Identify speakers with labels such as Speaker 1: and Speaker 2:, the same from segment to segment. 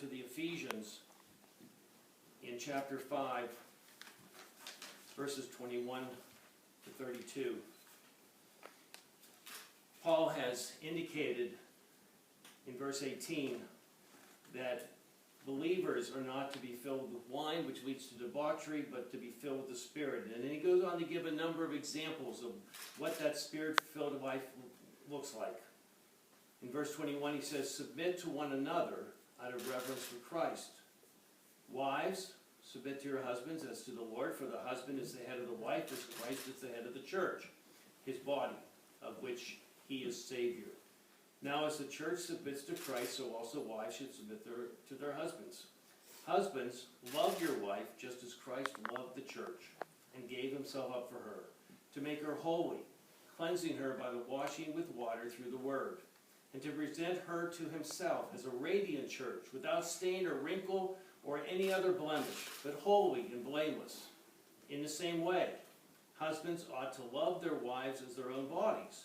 Speaker 1: to the Ephesians in chapter 5, verses 21 to 32. Paul has indicated in verse 18 that believers are not to be filled with wine, which leads to debauchery, but to be filled with the Spirit. And then he goes on to give a number of examples of what that Spirit-filled life looks like. In verse 21 he says, submit to one another out of reverence for Christ. Wives, submit to your husbands as to the Lord, for the husband is the head of the wife, as Christ is the head of the church, his body, of which he is Savior. Now as the church submits to Christ, so also wives should submit to their husbands. Husbands, love your wife just as Christ loved the church and gave himself up for her, to make her holy, cleansing her by the washing with water through the word, and to present her to himself as a radiant church, without stain or wrinkle or any other blemish, but holy and blameless. In the same way, husbands ought to love their wives as their own bodies.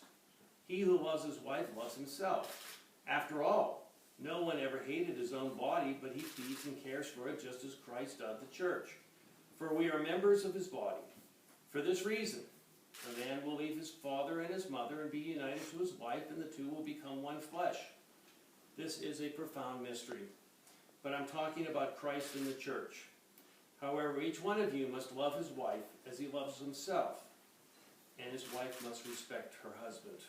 Speaker 1: He who loves his wife loves himself. After all, no one ever hated his own body, but he feeds and cares for it just as Christ does the church. For we are members of his body. For this reason, a man will leave his father and his mother and be united to his wife, and the two will become one flesh. This is a profound mystery, but I'm talking about Christ and the church. However, each one of you must love his wife as he loves himself, and his wife must respect her husband.